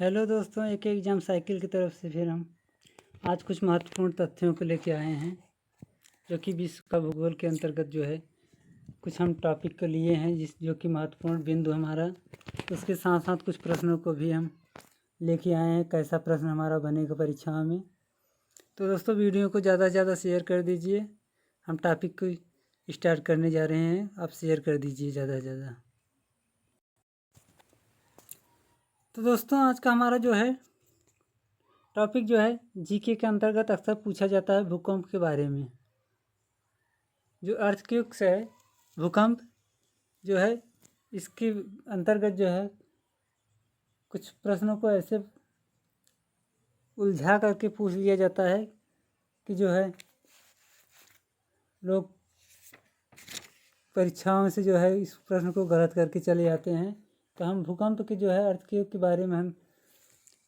Hello दोस्तों, एक exam cycle की तरफ से फिर हम आज कुछ महत्वपूर्ण तथ्यों को लेके आए हैं जो कि विश्व का भूगोल के अंतर्गत जो है कुछ हम टॉपिक को लिए हैं जो कि महत्वपूर्ण बिंदु हमारा। उसके साथ साथ कुछ प्रश्नों को भी हम लेके आए हैं, कैसा प्रश्न हमारा बनेगा परीक्षाओं में। तो दोस्तों, वीडियो को ज़्यादा से ज़्यादा शेयर कर दीजिए। हम टॉपिक को स्टार्ट करने जा रहे हैं, आप शेयर कर दीजिए ज़्यादा से ज़्यादा। तो दोस्तों, आज का हमारा जो है टॉपिक जो है जीके के अंतर्गत अक्सर पूछा जाता है भूकंप के बारे में। जो अर्थक्वेक्स है, भूकंप जो है, इसके अंतर्गत जो है कुछ प्रश्नों को ऐसे उलझा करके पूछ लिया जाता है कि जो है लोग परीक्षाओं से जो है इस प्रश्न को गलत करके चले जाते हैं। तो हम भूकंप के जो है अर्थक्वेक के बारे में हम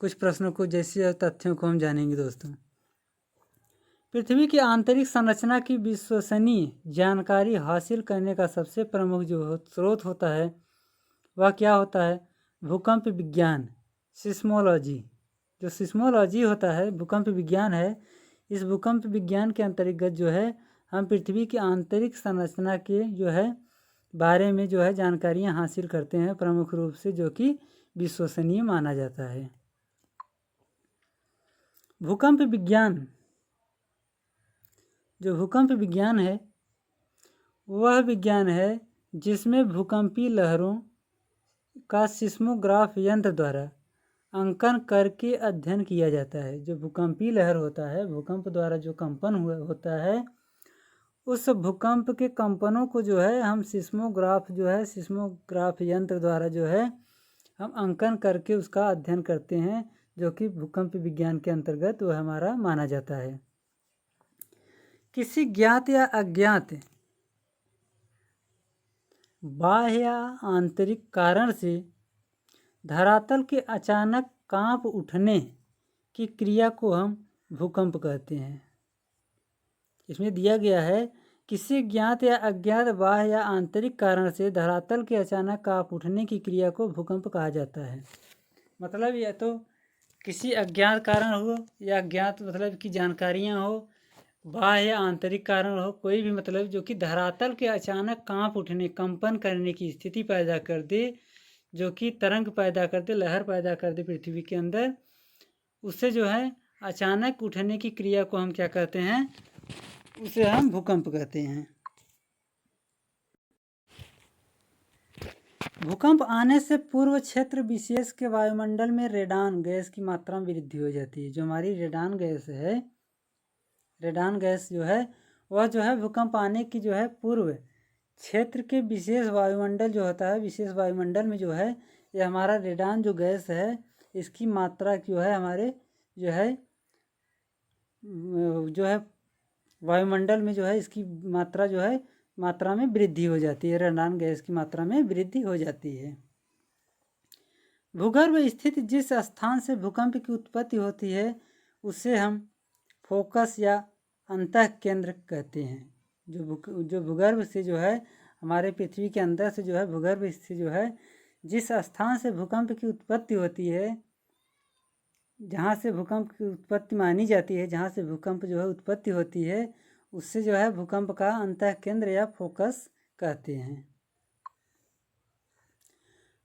कुछ प्रश्नों को जैसे तथ्यों को हम जानेंगे। दोस्तों, पृथ्वी की आंतरिक संरचना की विश्वसनीय जानकारी हासिल करने का सबसे प्रमुख जो स्रोत होता है वह क्या होता है? भूकंप विज्ञान, सिस्मोलॉजी। जो सिस्मोलॉजी होता है, भूकंप विज्ञान है। इस भूकंप विज्ञान के अंतर्गत जो है हम पृथ्वी की आंतरिक संरचना के जो है बारे में जो है जानकारियाँ हासिल करते हैं प्रमुख रूप से, जो कि विश्वसनीय माना जाता है। भूकंप विज्ञान, जो भूकंप विज्ञान है वह विज्ञान है जिसमें भूकंपीय लहरों का सिस्मोग्राफ यंत्र द्वारा अंकन करके अध्ययन किया जाता है। जो भूकंपीय लहर होता है, भूकंप द्वारा जो कंपन होता है, उस भूकंप के कंपनों को जो है हम सिस्मोग्राफ यंत्र द्वारा जो है हम अंकन करके उसका अध्ययन करते हैं, जो कि भूकंप विज्ञान के अंतर्गत वह हमारा माना जाता है। किसी ज्ञात या अज्ञात बाह्य या आंतरिक कारण से धरातल के अचानक कांप उठने की क्रिया को हम भूकंप कहते हैं। इसमें दिया गया है, किसी ज्ञात या अज्ञात बाह्य या आंतरिक कारण से धरातल के अचानक कांप उठने की क्रिया को भूकंप कहा जाता है। मतलब यह तो किसी अज्ञात कारण हो या ज्ञात मतलब की जानकारियाँ हो, बाह्य या आंतरिक कारण हो, कोई भी मतलब जो कि धरातल के अचानक कांप उठने, कंपन करने की स्थिति पैदा कर दे, जो कि तरंग पैदा कर दे, लहर पैदा कर दे पृथ्वी के अंदर, उससे जो है अचानक उठने की क्रिया को हम क्या कहते हैं? उसे हम भूकंप कहते हैं। भूकंप आने से पूर्व क्षेत्र विशेष के वायुमंडल में रेडान गैस की मात्रा में वृद्धि हो जाती है। जो हमारी रेडान गैस है, रेडान गैस जो है वह जो है भूकंप आने की जो है पूर्व क्षेत्र के विशेष वायुमंडल जो होता है, विशेष वायुमंडल में जो है ये हमारा रेडान जो गैस है, इसकी मात्रा जो है हमारे जो है वायुमंडल में जो है इसकी मात्रा जो है मात्रा में वृद्धि हो जाती है। रेडान गैस की मात्रा में वृद्धि हो जाती है। भूगर्भ स्थित जिस स्थान से भूकंप की उत्पत्ति होती है उसे हम फोकस या अंतः केंद्र कहते हैं। जो भूगर्भ से जो है हमारे पृथ्वी के अंदर से जो है भूगर्भ स्थित जो है जिस स्थान से भूकंप की उत्पत्ति होती है, जहाँ से भूकंप की उत्पत्ति मानी जाती है, जहाँ से भूकंप जो है उत्पत्ति होती है, उससे जो है भूकंप का अंतः केंद्र या फोकस कहते हैं।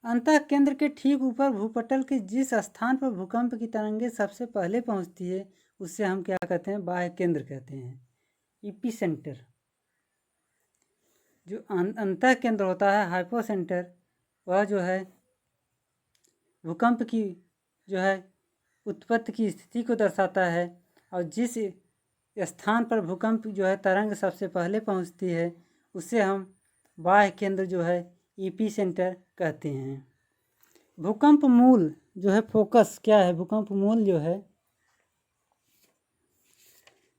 अंतः केंद्र के ठीक ऊपर भूपटल के जिस स्थान पर भूकंप की तरंगें सबसे पहले पहुँचती है उससे हम क्या कहते हैं? बाह्य केंद्र कहते हैं, एपिसेंटर। जो अंतः केंद्र होता है, हाइपोसेंटर, वह जो है भूकंप की जो है उत्पत्ति की स्थिति को दर्शाता है, और जिस स्थान पर भूकंप जो है तरंग सबसे पहले पहुंचती है उसे हम बाह्य केंद्र जो है एपिसेंटर कहते हैं। भूकंप मूल जो है फोकस क्या है? भूकंप मूल जो है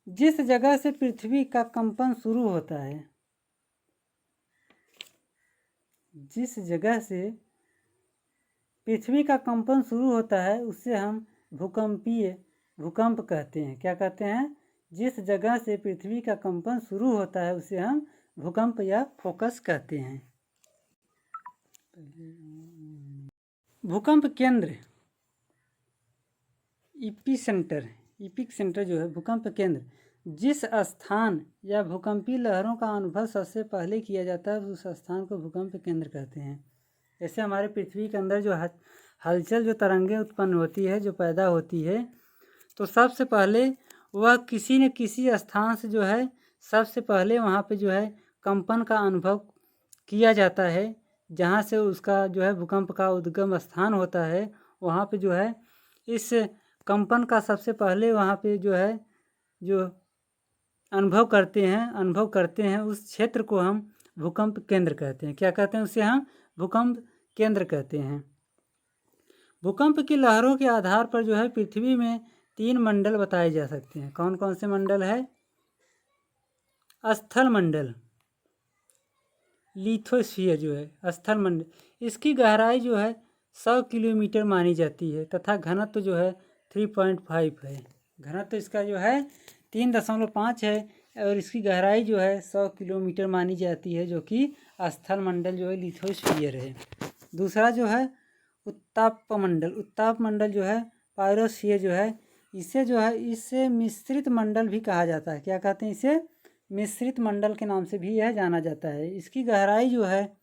जिस जगह से पृथ्वी का कंपन शुरू होता है, जिस जगह से पृथ्वी का कंपन शुरू होता है उसे हम भूकंप कहते हैं। क्या कहते हैं? जिस जगह से पृथ्वी का कंपन शुरू होता है उसे हम भूकंप या फोकस कहते हैं। भूकंप केंद्र इपिक सेंटर जो है भूकंप केंद्र, जिस स्थान या भूकंपीय लहरों का अनुभव सबसे पहले किया जाता है उस स्थान को भूकंप केंद्र कहते हैं। जैसे हमारे पृथ्वी के अंदर जो हलचल, जो तरंगें उत्पन्न होती है, जो पैदा होती है, तो सबसे पहले वह किसी न किसी स्थान से जो है सबसे पहले वहाँ पे जो है कंपन का अनुभव किया जाता है। जहाँ से उसका जो है भूकंप का उद्गम स्थान होता है, वहाँ पे जो है इस कंपन का सबसे पहले वहाँ पे जो है जो अनुभव करते हैं उस क्षेत्र को हम भूकंप केंद्र कहते हैं। क्या कहते हैं? उसे हम भूकंप केंद्र कहते हैं। भूकंप की लहरों के आधार पर जो है पृथ्वी में 3 मंडल बताए जा सकते हैं। कौन कौन से मंडल है? स्थल मंडल, लिथोस्फीयर जो है स्थल मंडल, इसकी गहराई जो है 100 किलोमीटर मानी जाती है तथा घनत्व जो है 3.5 है। घनत्व इसका जो है 3.5 है और इसकी गहराई जो है 100 किलोमीटर मानी जाती है, जो कि स्थल मंडल जो है लिथोस्फीयर है। दूसरा जो है उत्ताप मंडल जो है पायरोस्फीयर जो है, इसे मिश्रित मंडल भी कहा जाता है। क्या कहते हैं? इसे मिश्रित मंडल के नाम से भी यह जाना जाता है। इसकी गहराई जो है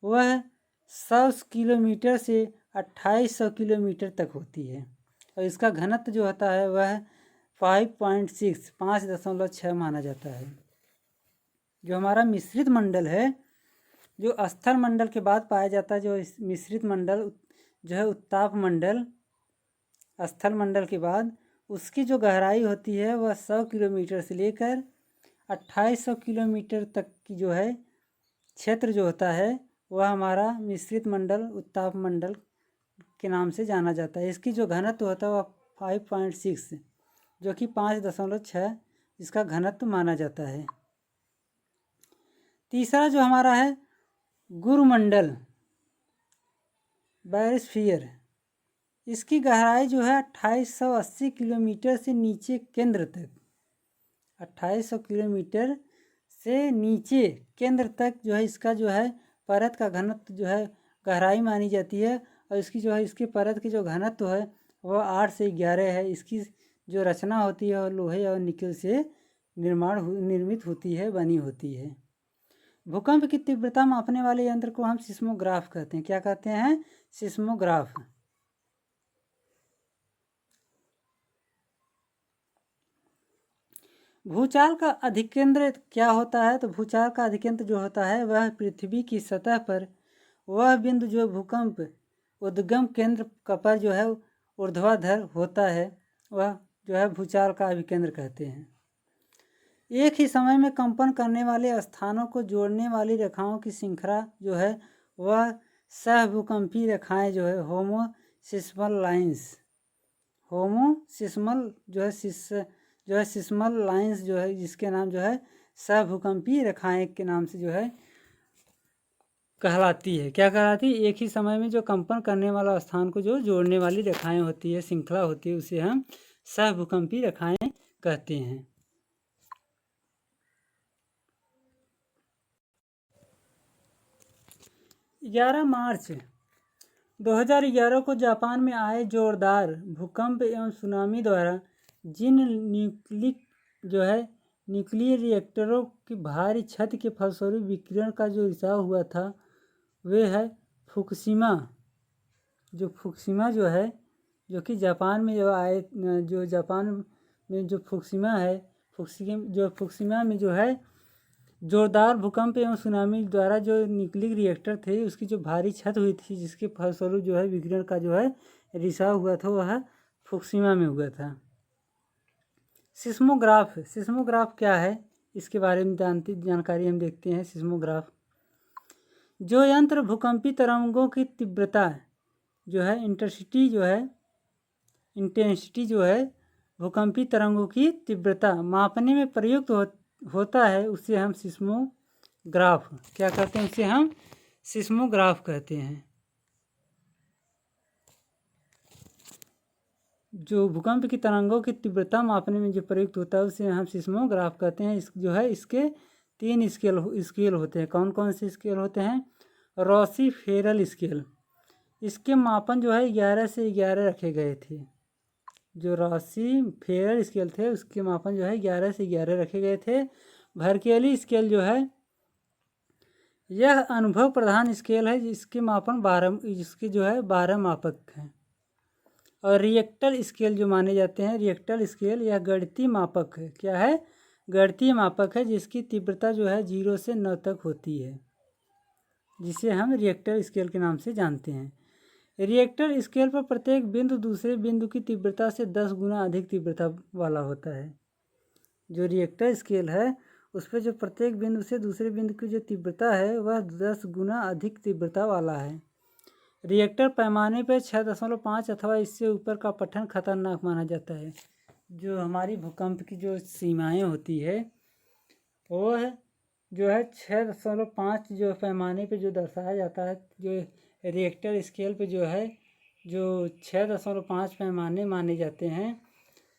वह 100 किलोमीटर से 2800 किलोमीटर तक होती है और इसका घनत्व जो होता है वह 5.6 माना जाता है। जो हमारा मिश्रित मंडल है, जो स्थल मंडल के बाद पाया जाता है, जो मिश्रित मंडल जो है उत्ताप मंडल, स्थल मंडल के बाद उसकी जो गहराई होती है वह 100 किलोमीटर से लेकर 2800 किलोमीटर तक की जो है क्षेत्र जो होता है वह हमारा मिश्रित मंडल, उत्ताप मंडल के नाम से जाना जाता है। इसकी जो घनत्व होता है वह 5.6 जो कि 5.6 इसका घनत्व माना जाता है। तीसरा जो हमारा है गुरुमंडल, बायोस्फीयर, इसकी गहराई जो है 2880 किलोमीटर से नीचे केंद्र तक, 2800 किलोमीटर से नीचे केंद्र तक जो है इसका जो है परत का घनत्व जो है गहराई मानी जाती है और इसकी जो है इसकी परत की जो घनत्व है वह 8 से 11 है। इसकी जो रचना होती है और लोहे और निकल से निर्मित होती है, बनी होती है। भूकंप की तीव्रता मापने वाले यंत्र को हम सिस्मोग्राफ कहते हैं। क्या कहते हैं? सिस्मोग्राफ। भूचाल का अधिकेंद्र क्या होता है? तो भूचाल का अधिकेंद्र जो होता है वह पृथ्वी की सतह पर वह बिंदु जो भूकंप उद्गम केंद्र का पर जो है ऊर्ध्वाधर होता है, वह जो है भूचाल का अभिकेंद्र कहते हैं। एक ही समय में कंपन करने वाले स्थानों को जोड़ने वाली रेखाओं की श्रृंखला जो है वह सहभूकंपीय रेखाएं जो है होमोसिस्मल लाइंस, सिस्मल लाइंस जो है जिसके नाम जो है सहभूकंपीय रेखाएं के नाम से जो है कहलाती है। क्या कहलाती है? एक ही समय में जो कंपन करने वाला स्थान को जो जोड़ने वाली रेखाएं होती है, श्रृंखला होती है, उसे हम सहभूकंपीय रेखाएं कहते हैं। मार्च 2011 को जापान में आए जोरदार भूकंप एवं सुनामी द्वारा जिन न्यूक्लियर रिएक्टरों की भारी क्षति के फलस्वरूप विकिरण का जो रिसाव हुआ था वे है फुकुशिमा जो है, जो कि जापान में जो आए, जो जापान में जो फुकुशिमा में जो है जोरदार भूकंप एवं सुनामी द्वारा जो न्यूक्लियर रिएक्टर थे उसकी जो भारी क्षति हुई थी, जिसके फलस्वरूप जो है विकिरण का जो है रिसाव हुआ था, वह फुकुशिमा में हुआ था। सिस्मोग्राफ क्या है इसके बारे में जानकारी हम देखते हैं। सिस्मोग्राफ जो यंत्र भूकंपी तरंगों की तीव्रता जो है इंटेंसिटी जो है भूकंपी तरंगों की तीव्रता मापने में प्रयुक्त होता है, उसे हम सिस्मोग्राफ क्या कहते हैं? उसे हम सिस्मोग्राफ कहते हैं। जो भूकंप की तरंगों की तीव्रता मापने में जो प्रयुक्त होता है उसे हम सिस्मोग्राफ कहते हैं। इसके 3 स्केल होते हैं। कौन कौन से स्केल होते हैं? रॉसी-फेरल स्केल, इसके मापन जो है 11 से 11 रखे गए थे। जो रॉसी फेयर स्केल थे उसके मापन जो है 11 से 11 रखे गए थे। भरकेली स्केल जो है यह अनुभव प्रधान स्केल है जिसके मापन 12 जिसके जो है 12 मापक हैं। और रिएक्टर स्केल जो माने जाते हैं, रिएक्टर स्केल यह गणितीय मापक है। क्या है? गणितीय मापक है जिसकी तीव्रता जो है 0 से 9 तक होती है, जिसे हम रिएक्टर स्केल के नाम से जानते हैं। रिएक्टर स्केल पर प्रत्येक बिंदु दूसरे बिंदु की तीव्रता से 10 गुना अधिक तीव्रता वाला होता है। जो रिएक्टर स्केल है उस पर जो प्रत्येक बिंदु से दूसरे बिंदु की जो तीव्रता है वह 10 गुना अधिक तीव्रता वाला है। रिएक्टर पैमाने पर 6.5 अथवा इससे ऊपर का पठन खतरनाक माना जाता है। जो हमारी भूकंप की जो सीमाएं होती है वो है जो है 6.5 जो पैमाने पे जो दर्शाया जाता है, जो रिएक्टर स्केल पे जो है जो 6.5 पैमाने माने जाते हैं,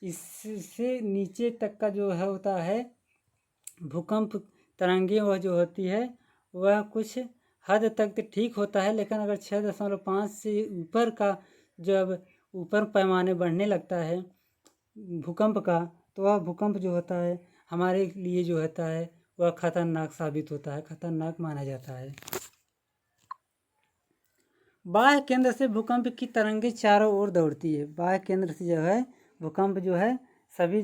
इससे नीचे तक का जो है होता है भूकंप तरंगें वह जो होती है वह कुछ हद तक तो ठीक होता है, लेकिन अगर 6.5 से ऊपर का जब ऊपर पैमाने बढ़ने लगता है भूकंप का, तो वह भूकंप जो होता है हमारे लिए जो होता है वह खतरनाक साबित होता है, खतरनाक माना जाता है। बाह्य केंद्र से भूकंप की तरंगें चारों ओर दौड़ती है। बाह्य केंद्र से जो है भूकंप जो है सभी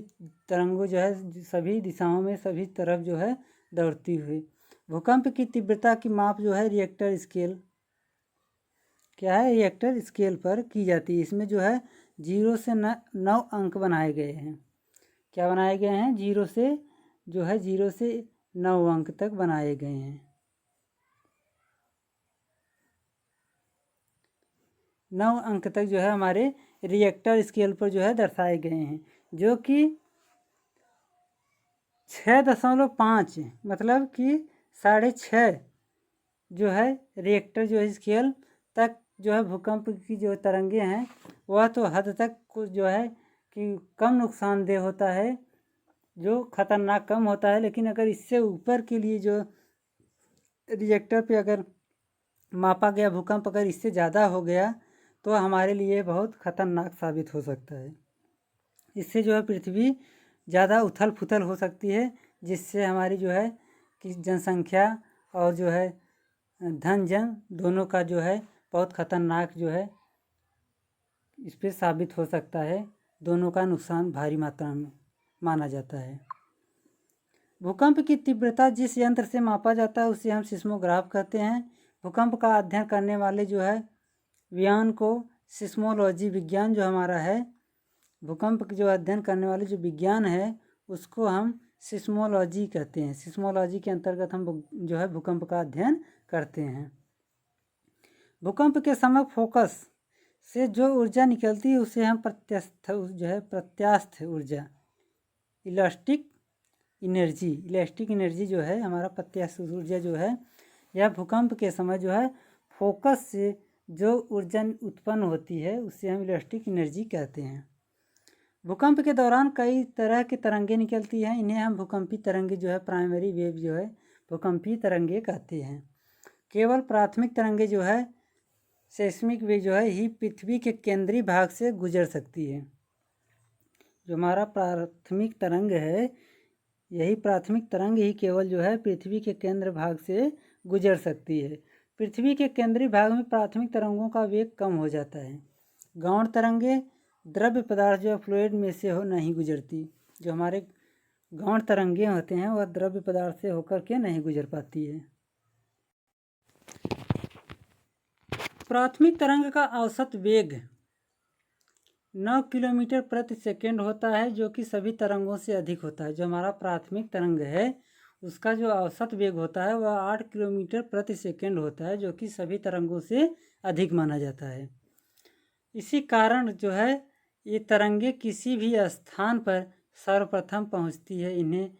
तरंगों जो है सभी दिशाओं में सभी तरफ जो है दौड़ती हुई। भूकंप की तीव्रता की माप जो है रिएक्टर स्केल क्या है, रिएक्टर स्केल पर की जाती है। इसमें जो है 0 से 9 अंक बनाए गए हैं। क्या बनाए गए हैं? 0 से जो है 0 से 9 अंक तक बनाए गए हैं। 9 अंक तक जो है हमारे रिएक्टर स्केल पर जो है दर्शाए गए हैं, जो कि 6.5 मतलब कि 6.5 जो है रिएक्टर जो है स्केल तक जो है भूकंप की जो तरंगे हैं वह तो हद तक कुछ जो है कि कम नुकसानदेह होता है, जो खतरनाक कम होता है। लेकिन अगर इससे ऊपर के लिए जो रिएक्टर पे अगर मापा गया भूकंप अगर इससे ज़्यादा हो गया तो हमारे लिए बहुत खतरनाक साबित हो सकता है। इससे जो है पृथ्वी ज़्यादा उथल पुथल हो सकती है, जिससे हमारी जो है कि जनसंख्या और जो है धन जन दोनों का जो है बहुत खतरनाक जो है इस पर साबित हो सकता है। दोनों का नुकसान भारी मात्रा में माना जाता है। भूकंप की तीव्रता जिस यंत्र से मापा जाता है उसे हम सिस्मोग्राफ कहते हैं। भूकंप का अध्ययन करने वाले जो है विज्ञान को सिस्मोलॉजी विज्ञान जो हमारा है, भूकंप की जो अध्ययन करने वाले जो विज्ञान है उसको हम सिस्मोलॉजी कहते हैं। सिस्मोलॉजी के अंतर्गत हम जो है भूकंप का अध्ययन करते हैं। भूकंप के समय फोकस से जो ऊर्जा निकलती है उसे हम प्रत्यास्थ ऊर्जा इलास्टिक एनर्जी जो है हमारा प्रत्यास्थ ऊर्जा जो है यह भूकंप के समय जो है फोकस से जो ऊर्जा उत्पन्न होती है उसे हम इलास्टिक एनर्जी कहते हैं। भूकंप के दौरान कई तरह की तरंगें निकलती हैं, इन्हें हम भूकंपी तरंगे जो है प्राइमरी वेव जो है भूकंपी तरंगे कहते हैं। केवल प्राथमिक तरंगे जो है सेस्मिक वेव जो है ही पृथ्वी के केंद्रीय भाग से गुजर सकती है। जो हमारा प्राथमिक तरंग है यही प्राथमिक तरंग ही केवल जो है पृथ्वी के केंद्र भाग से गुजर सकती है। पृथ्वी के केंद्रीय भाग में प्राथमिक तरंगों का वेग कम हो जाता है। गौण तरंगे द्रव्य पदार्थ जो फ्लूइड में से हो नहीं गुजरती। जो हमारे गौण तरंगे होते हैं वह द्रव्य पदार्थ से होकर के नहीं गुजर पाती है। प्राथमिक तरंग का औसत वेग 9 किलोमीटर प्रति सेकेंड होता है, जो कि सभी तरंगों से अधिक होता है। जो हमारा प्राथमिक तरंग है उसका जो औसत वेग होता है वह 8 किलोमीटर प्रति सेकेंड होता है, जो कि सभी तरंगों से अधिक माना जाता है। इसी कारण जो है ये तरंगे किसी भी स्थान पर सर्वप्रथम पहुंचती है। इन्हें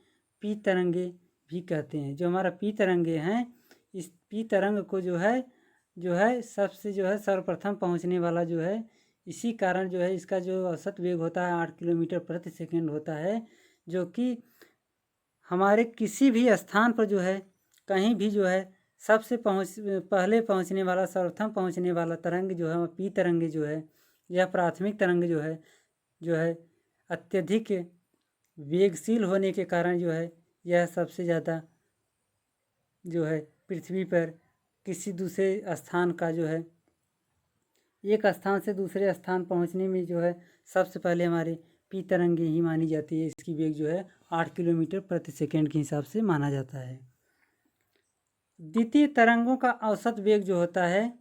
पी तरंगे भी कहते हैं। जो हमारा पी तरंगे हैं इस पी तरंग को जो है सबसे जो है सर्वप्रथम पहुंचने वाला जो है, इसी कारण जो है इसका जो औसत वेग होता है 8 किलोमीटर प्रति सेकेंड होता है, जो कि हमारे किसी भी स्थान पर जो है कहीं भी जो है सबसे पहले पहुंचने वाला सर्वप्रथम पहुंचने वाला तरंग जो है पी तरंग जो है यह प्राथमिक तरंग जो है जो है अत्यधिक वेगशील होने के कारण जो है यह सबसे ज़्यादा जो है पृथ्वी पर किसी दूसरे स्थान का जो है एक स्थान से दूसरे स्थान पहुंचने में जो है सबसे पहले हमारे पी तरंगे ही मानी जाती है। इसकी वेग जो है 8 किलोमीटर प्रति सेकंड के हिसाब से माना जाता है। द्वितीय तरंगों का औसत वेग जो होता है,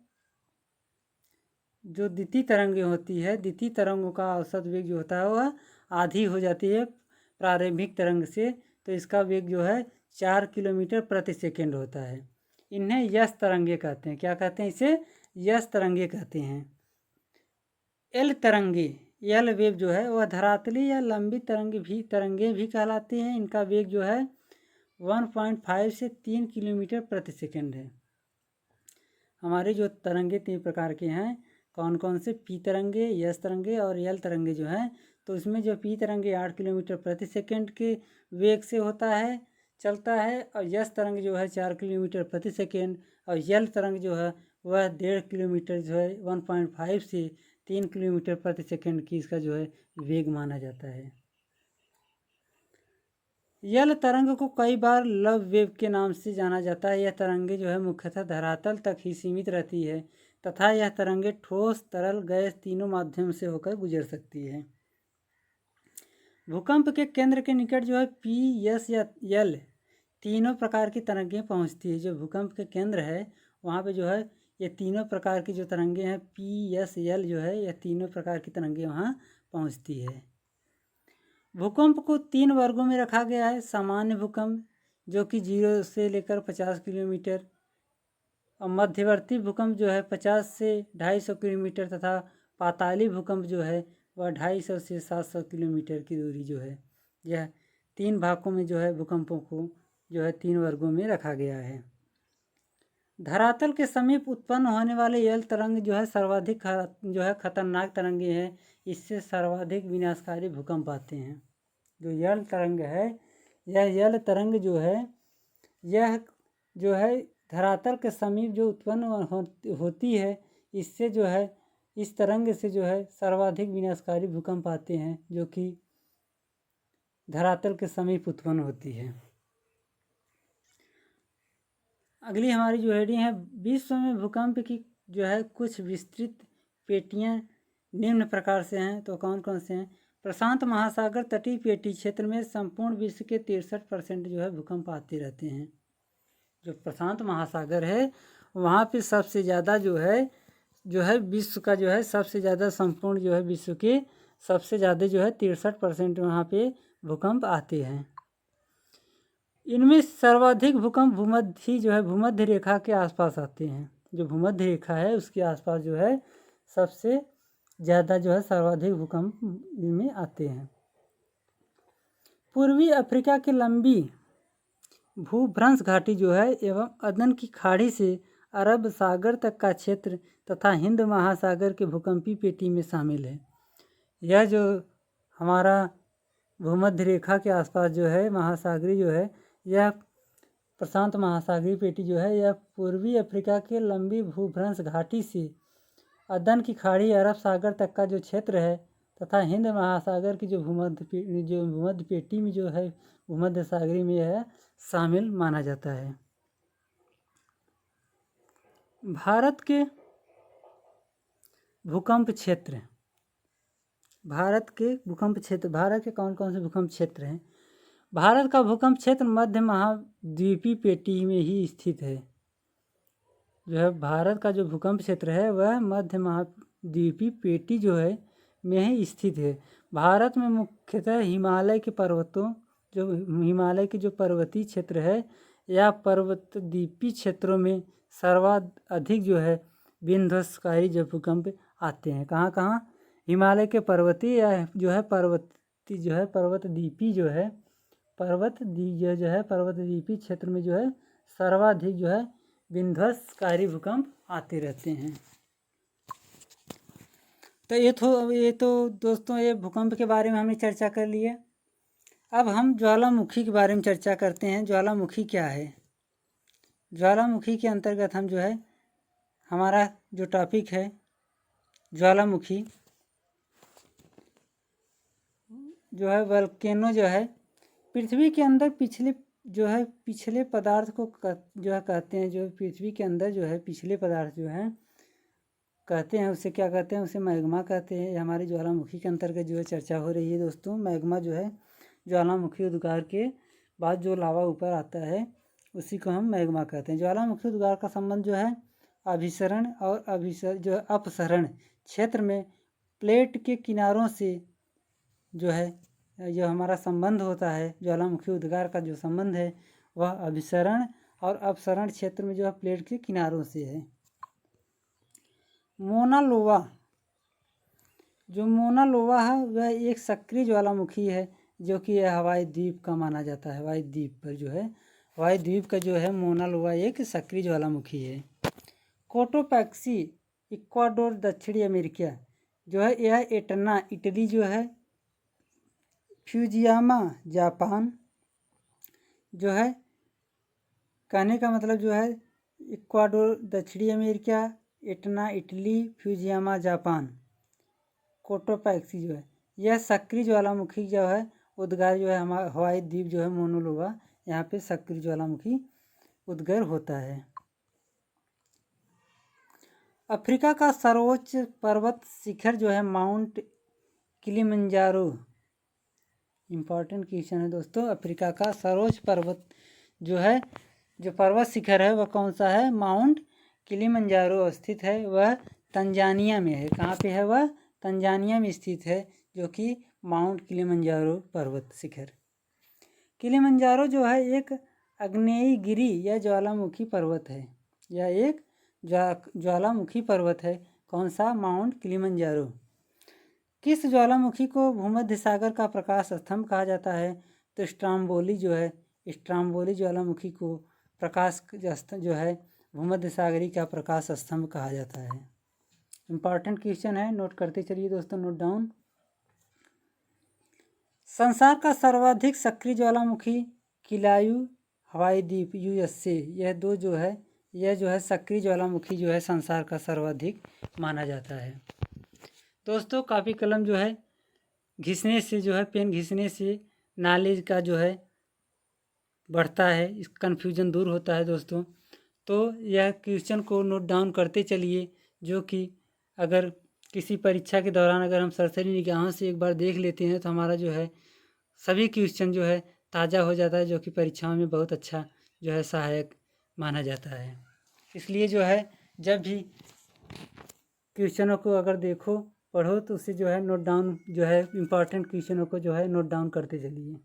जो द्वितीय तरंगें होती है, द्वितीय तरंगों का औसत वेग जो होता है वह आधी हो जाती है प्रारंभिक तरंग से, तो इसका वेग जो है 4 किलोमीटर प्रति सेकंड होता है। इन्हें यस तरंगे कहते हैं। क्या कहते हैं? इसे यस तरंगे कहते हैं। एल तरंगे, एल वेव जो है वह धरातली या लंबी तरंगे भी कहलाती हैं। इनका वेग जो है 1.5 से 3 किलोमीटर प्रति सेकंड है। हमारे जो तरंगे 3 प्रकार के हैं, कौन कौन से? पी तरंगे, यस तरंगे और एल तरंगे जो हैं। तो इसमें जो पी तरंगे 8 किलोमीटर प्रति सेकंड के वेग से होता है, चलता है, और यस तरंग जो है 4 किलोमीटर प्रति सेकंड, और एल तरंग जो है वह 1.5 किलोमीटर जो है 1.5 से 3 किलोमीटर प्रति सेकंड की इसका जो है वेग माना जाता है। यल तरंग को कई बार लव वेव के नाम से जाना जाता है। यह तरंगे जो है मुख्यतः धरातल तक ही सीमित रहती है तथा यह तरंगे ठोस, तरल, गैस तीनों माध्यम से होकर गुजर सकती है। भूकंप के केंद्र के निकट जो है पी, एस या यल तीनों प्रकार की तरंगें पहुंचती है। जो भूकंप के केंद्र है वहाँ पे जो है ये तीनों प्रकार की जो तरंगें हैं पी, एस, यल जो है यह तीनों प्रकार की तरंगें वहाँ पहुँचती है। भूकंप को 3 वर्गों में रखा गया है। सामान्य भूकंप जो कि 0 से लेकर 50 किलोमीटर, और मध्यवर्ती भूकंप जो है 50 से 250 किलोमीटर, तथा पाताली भूकंप जो है वह 250 से 700 किलोमीटर की दूरी जो है। यह 3 भागों में जो है भूकंपों को जो है 3 वर्गों में रखा गया है। धरातल के समीप उत्पन्न होने वाले यल तरंग जो है सर्वाधिक जो है खतरनाक तरंगे हैं। इससे सर्वाधिक विनाशकारी भूकंप आते हैं। जो यल तरंग है, यह यल तरंग जो है यह जो है धरातल के समीप जो उत्पन्न होती है, इससे जो है इस तरंग से जो है सर्वाधिक विनाशकारी भूकंप आते हैं, जो कि धरातल के समीप उत्पन्न होती है। अगली हमारी जो हेडिंग है, विश्व में भूकंप की जो है कुछ विस्तृत पेटियां निम्न प्रकार से हैं। तो कौन कौन से हैं? प्रशांत महासागर तटीय पेटी क्षेत्र में संपूर्ण विश्व के 63% जो है भूकंप आते रहते हैं। जो प्रशांत महासागर है वहाँ पे सबसे ज़्यादा जो है विश्व का जो है सबसे ज़्यादा संपूर्ण जो है विश्व के सबसे ज़्यादा जो है 63% वहाँ पे भूकंप आते हैं। इनमें सर्वाधिक भूकंप भूमध्य रेखा के आसपास आते हैं। जो भूमध्य रेखा है उसके आसपास जो है सबसे ज़्यादा जो है सर्वाधिक भूकंप इनमें आते हैं। पूर्वी अफ्रीका की लंबी भूभ्रंश घाटी जो है एवं अदन की खाड़ी से अरब सागर तक का क्षेत्र तथा हिंद महासागर के भूकंपी पेटी में शामिल है। यह जो हमारा भूमध्य रेखा के आसपास जो है महासागरी जो है, यह प्रशांत महासागरीय पेटी जो है यह पूर्वी अफ्रीका के लंबी भूभ्रंश घाटी से अदन की खाड़ी, अरब सागर तक का जो क्षेत्र है तथा हिंद महासागर की जो भूमध्य पेटी में जो है भूमध्य सागरी में है शामिल माना जाता है। भारत के भूकंप क्षेत्र, भारत के कौन कौन से भूकंप क्षेत्र हैं? भारत का भूकंप क्षेत्र मध्य महाद्वीपीय पेटी में ही स्थित है। जो है भारत का जो भूकंप क्षेत्र है वह मध्य महाद्वीपीय पेटी जो है में ही स्थित है। भारत में मुख्यतः हिमालय के जो पर्वतीय क्षेत्र है या पर्वतद्वीपीय क्षेत्रों में सर्वाधिक जो है विध्वंसकारी जो भूकंप आते हैं। कहाँ कहाँ? हिमालय के पर्वतीय या जो है पर्वतद्वीपीय क्षेत्र में जो है सर्वाधिक जो है विध्वंसकारी भूकंप आते रहते हैं। तो ये तो दोस्तों ये भूकंप के बारे में हमने चर्चा कर ली है। अब हम ज्वालामुखी के बारे में चर्चा करते हैं। ज्वालामुखी क्या है? ज्वालामुखी के अंतर्गत हम जो है हमारा जो टॉपिक है ज्वालामुखी, जो है वल्केनो जो है पृथ्वी के अंदर पिछले पदार्थ को जो है कहते हैं, जो पृथ्वी के अंदर जो है पिछले पदार्थ जो है कहते हैं, उसे क्या कहते हैं, उसे मैग्मा कहते हैं। ये हमारी ज्वालामुखी के अंतर्गत जो है चर्चा हो रही है दोस्तों। मैग्मा जो है ज्वालामुखी उद्गार के बाद जो लावा ऊपर आता है उसी को हम मैग्मा कहते हैं। ज्वालामुखी उद्गार का संबंध जो है अभिसरण और जो है अपसरण क्षेत्र में प्लेट के किनारों से जो है जो हमारा संबंध होता है, ज्वालामुखी उद्गार का जो संबंध है वह अभिसरण और अपसरण क्षेत्र में जो है प्लेट के किनारों से है। मोना लोवा, जो मोना लोवा है वह एक सक्रिय ज्वालामुखी है जो कि यह हवाई द्वीप का माना जाता है। हवाई द्वीप पर जो है हवाई द्वीप का जो है मोना लोवा एक सक्रिय ज्वालामुखी है। कोटोपैक्सी इक्वाडोर दक्षिणी अमेरिका जो है यह एटना इटली जो है, फ्यूजियामा जापान जो है, कहने का मतलब जो है इक्वाडोर दक्षिणी America, Etna Italy, Fujiyama Japan. Cotopaxi जो है यह सक्रिय ज्वालामुखी जो है उद्गार जो है हमारा हवाई द्वीप जो है मोनोलोवा, यहाँ पे सक्रिय ज्वालामुखी उद्गार होता है। अफ्रीका का सर्वोच्च पर्वत शिखर जो है माउंट किलिमंजारो। इम्पॉर्टेंट क्वेश्चन है दोस्तों। अफ्रीका का सर्वोच्च पर्वत जो है, जो पर्वत शिखर है वह कौन सा है? माउंट किलिमंजारो स्थित है। वह तंजानिया में है। कहाँ पे है वह? तंजानिया में स्थित है, जो कि माउंट किलिमंजारो पर्वत शिखर। किलिमंजारो जो है एक आग्नेयगिरी या ज्वालामुखी पर्वत है। यह एक ज्वालामुखी पर्वत है। कौन सा? Mount Kilimanjaro. किस ज्वालामुखी को भूमध्य सागर का प्रकाश स्तंभ कहा जाता है? तो स्ट्राम्बोली जो है, स्ट्राम्बोली ज्वालामुखी को प्रकाश जो है भूमध्य सागरी का प्रकाश स्तंभ कहा जाता है। इम्पॉर्टेंट क्वेश्चन है, नोट करते चलिए दोस्तों, नोट डाउन। संसार का सर्वाधिक सक्रिय ज्वालामुखी किलायू हवाई द्वीप यूएसए, यह जो है सक्रिय ज्वालामुखी जो है संसार का सर्वाधिक माना जाता है। दोस्तों कापी कलम जो है घिसने से जो है, पेन घिसने से नॉलेज का जो है बढ़ता है, इस कन्फ्यूजन दूर होता है दोस्तों। तो यह क्वेश्चन को नोट डाउन करते चलिए, जो कि अगर किसी परीक्षा के दौरान अगर हम सरसरी निगाहों से एक बार देख लेते हैं तो हमारा जो है सभी क्वेश्चन जो है ताज़ा हो जाता है, जो कि परीक्षाओं में बहुत अच्छा जो है सहायक माना जाता है। इसलिए जो है जब भी क्वेश्चनों को अगर देखो पढ़ो तो उसे जो है नोट डाउन जो है इम्पॉर्टेंट क्वेश्चनों को जो है नोट डाउन करते चलिए।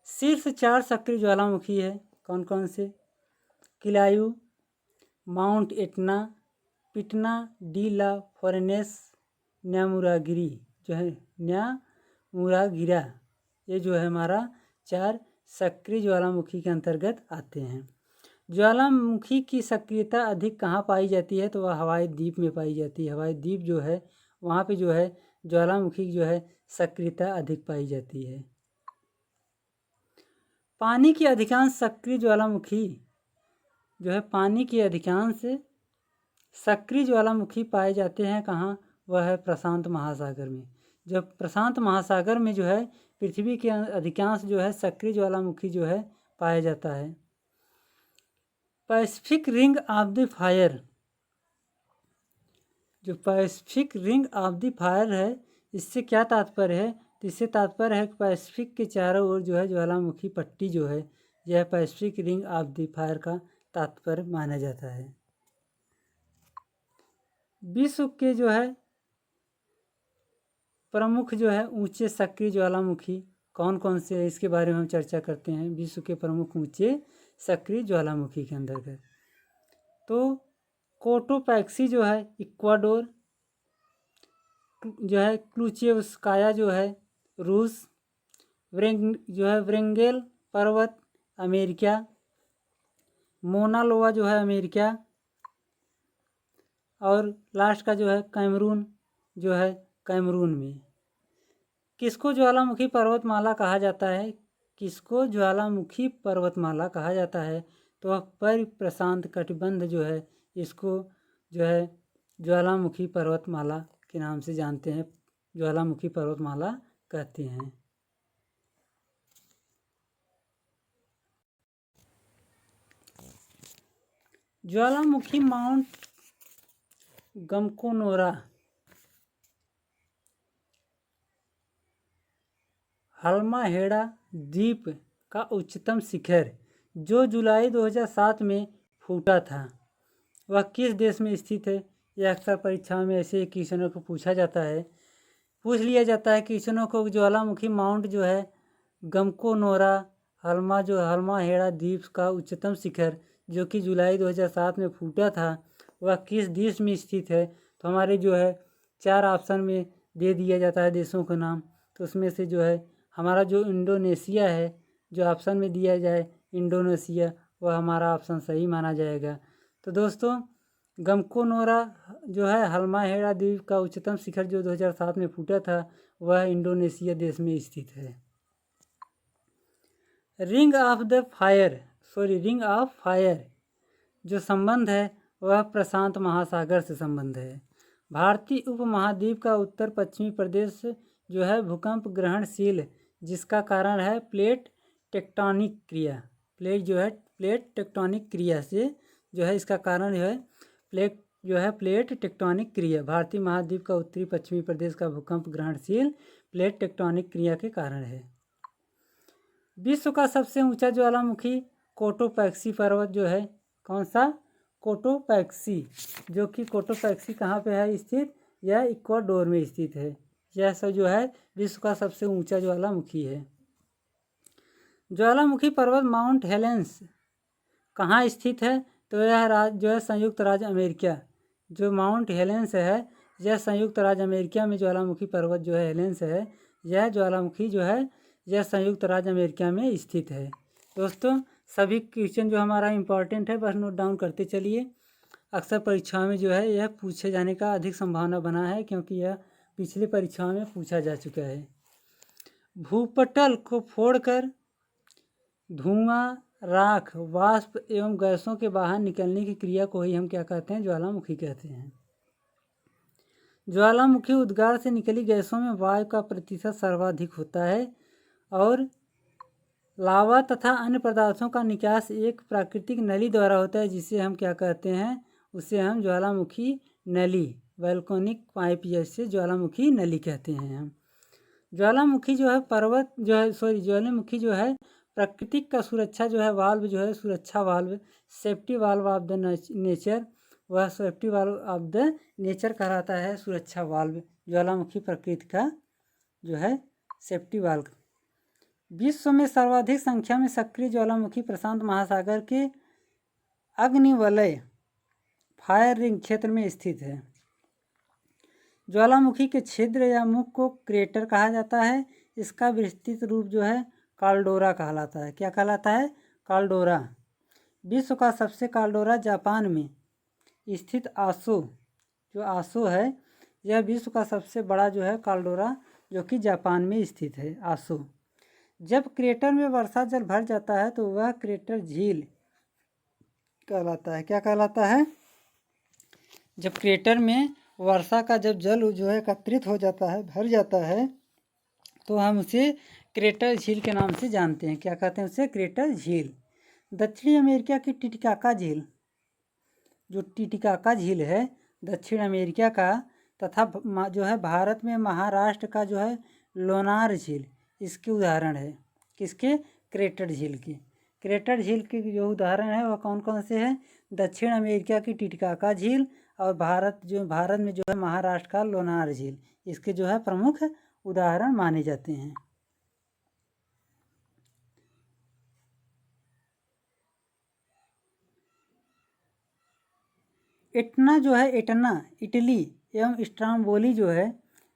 शीर्ष 4 सक्रिय ज्वालामुखी है कौन कौन से? किलायू, माउंट एटना, पिटना डी ला फोरेनेस, न्यामुरागिरी जो है न्यामुरागिरा। ये जो है हमारा 4 सक्रिय ज्वालामुखी के अंतर्गत आते हैं। ज्वालामुखी की सक्रियता अधिक कहाँ पाई जाती है? तो वह हवाई द्वीप में पाई जाती है। हवाई द्वीप जो है वहाँ पे जो है ज्वालामुखी जो है सक्रियता अधिक पाई जाती है। पानी की अधिकांश सक्रिय ज्वालामुखी जो है, पानी की अधिकांश सक्रिय ज्वालामुखी पाए जाते हैं कहाँ? वह है प्रशांत महासागर में। जब प्रशांत महासागर में जो है पृथ्वी के अधिकांश जो है सक्रिय ज्वालामुखी जो है पाया जाता है। Pacific ring of the fire, जो Pacific ring of the fire है, इससे क्या तात्पर्य है? तो इससे तात्पर्य है कि पैसिफिक के चारों ओर जो है ज्वालामुखी पट्टी जो है, यह Pacific ring of the fire का तात्पर्य माना जाता है। विश्व के जो है प्रमुख जो है ऊंचे सक्रिय ज्वालामुखी कौन कौन से है, इसके बारे में हम चर्चा करते हैं। विश्व के प्रमुख ऊंचे सक्रिय ज्वालामुखी के अंतर्गत तो कोटोपैक्सी जो है इक्वाडोर, जो है क्लूचेवस्काया जो है रूस, व्रेंगेल पर्वत अमेरिका, मोना लोवा जो है अमेरिका, और लास्ट का जो है कैमरून जो है कैमरून में। किसको ज्वालामुखी पर्वतमाला कहा जाता है? किसको ज्वालामुखी पर्वतमाला कहा जाता है? तो परिप्रशांत कटिबंध जो है इसको जो है ज्वालामुखी पर्वतमाला के नाम से जानते हैं, ज्वालामुखी पर्वतमाला कहते हैं। ज्वालामुखी माउंट गमकोनोरा हल्माहेड़ा द्वीप का उच्चतम शिखर जो जुलाई 2007 में फूटा था, वह किस देश में स्थित है? यह अक्सर परीक्षाओं में ऐसे क्वेश्चनों को पूछ लिया जाता है क्वेश्चनों को। ज्वालामुखी माउंट जो है गमकोनोरा हल्माहेड़ा द्वीप का उच्चतम शिखर जो कि जुलाई 2007 में फूटा था, वह किस देश में स्थित है? तो हमारे जो है 4 ऑप्शन में दे दिया जाता है देशों के नाम, तो उसमें से जो है हमारा जो इंडोनेशिया है, जो ऑप्शन में दिया जाए इंडोनेशिया, वह हमारा ऑप्शन सही माना जाएगा। तो दोस्तों, गमकोनोरा जो है हल्माहेड़ा द्वीप का उच्चतम शिखर जो 2007 में फूटा था, वह इंडोनेशिया देश में स्थित है। रिंग ऑफ फायर जो संबंध है वह प्रशांत महासागर से संबंध है। भारतीय उपमहाद्वीप का उत्तर पश्चिमी प्रदेश जो है भूकंप ग्रहणशील, जिसका कारण है प्लेट टेक्टोनिक क्रिया से जो है इसका कारण है प्लेट टेक्टोनिक क्रिया। भारतीय महाद्वीप का उत्तरी पश्चिमी प्रदेश का भूकंप ग्रहणशील प्लेट टेक्टोनिक क्रिया के कारण है। विश्व का सबसे ऊंचा ज्वालामुखी कोटोपैक्सी पर्वत जो है, कौन सा? कोटोपैक्सी, जो कि कोटोपैक्सी कहाँ पे है स्थित? यह इक्वाडोर में स्थित है। यह सब जो है विश्व का सबसे ऊंचा ज्वालामुखी है। ज्वालामुखी पर्वत माउंट हेलेंस कहाँ स्थित है? तो यह जो है संयुक्त राज्य अमेरिका, जो माउंट हेलेंस है यह संयुक्त राज्य अमेरिका में ज्वालामुखी पर्वत जो है हेलेंस है, यह ज्वालामुखी जो है यह संयुक्त राज्य अमेरिका में स्थित है। दोस्तों, सभी क्वेश्चन जो हमारा इम्पोर्टेंट है बस नोट डाउन करते चलिए। अक्सर परीक्षाओं में जो है यह पूछे जाने का अधिक संभावना बना है, क्योंकि यह पिछली परीक्षाओं में पूछा जा चुका है। भूपटल को फोड़कर धुआं, राख, वाष्प एवं गैसों के बाहर निकलने की क्रिया को ही हम क्या कहते हैं? ज्वालामुखी कहते हैं। ज्वालामुखी उद्गार से निकली गैसों में वायु का प्रतिशत सर्वाधिक होता है और लावा तथा अन्य पदार्थों का निकास एक प्राकृतिक नली द्वारा होता है, जिसे हम क्या कहते हैं? उसे हम ज्वालामुखी नली, वोल्केनिक पाइप जैसे ज्वालामुखी नली कहते हैं हम। ज्वालामुखी जो है ज्वालामुखी जो है प्राकृतिक का सुरक्षा जो है वाल्व जो है सुरक्षा valve, safety valve of the nature, वह safety valve of the nature कहलाता है सुरक्षा वाल्व, ज्वालामुखी प्रकृति का जो है सेफ्टी वाल्व। विश्व में सर्वाधिक संख्या में सक्रिय ज्वालामुखी प्रशांत महासागर के अग्निवलय फायर रिंग क्षेत्र में स्थित है। ज्वालामुखी के छिद्र या मुख को क्रेटर कहा जाता है। इसका विस्तृत रूप जो है काल्डोरा कहलाता है। क्या कहलाता है? काल्डोरा। विश्व का सबसे काल्डोरा जापान में स्थित आसो है, यह विश्व का सबसे बड़ा जो है काल्डोरा जो कि जापान में स्थित है, आसो। जब क्रेटर में वर्षा जल भर जाता है तो वह क्रेटर झील कहलाता है। क्या कहलाता है? जब क्रेटर में वर्षा का जब जल जो है एकत्रित हो जाता है, भर जाता है, तो हम उसे क्रेटर झील के नाम से जानते हैं। क्या कहते हैं उसे? क्रेटर झील। दक्षिणी अमेरिका की टिटिकाका झील, जो टिटिकाका झील है दक्षिण अमेरिका का, तथा जो है भारत में महाराष्ट्र का जो है लोनार झील, इसके उदाहरण है। किसके? क्रेटर झील के। क्रेटर झील के जो उदाहरण है वह कौन कौन से हैं? दक्षिण अमेरिका की टिटिकाका झील और भारत में जो है महाराष्ट्र का लोनार झील, इसके जो है प्रमुख उदाहरण माने जाते हैं। एटना जो है इटली एवं स्ट्राम्बोली जो है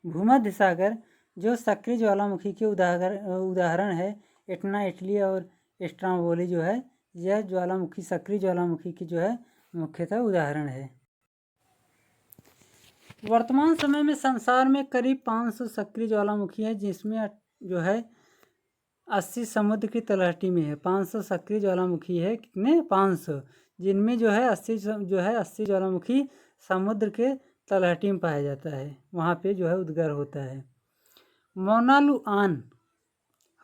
भूमध्य सागर जो सक्रिय ज्वालामुखी के उदाहरण है। एटना इटली और स्ट्राम्बोली जो है यह ज्वालामुखी सक्रिय ज्वालामुखी की जो है मुख्यतः उदाहरण है। वर्तमान समय में संसार में करीब 500 सक्रिय ज्वालामुखी है, जिसमें जो है 80 समुद्र की तलहटी में है। 500 सक्रिय ज्वालामुखी है। कितने? 500, जिनमें जो है 80 ज्वालामुखी समुद्र के तलहटी में पाया जाता है, वहाँ पे जो है उद्गार होता है। मौनालुआन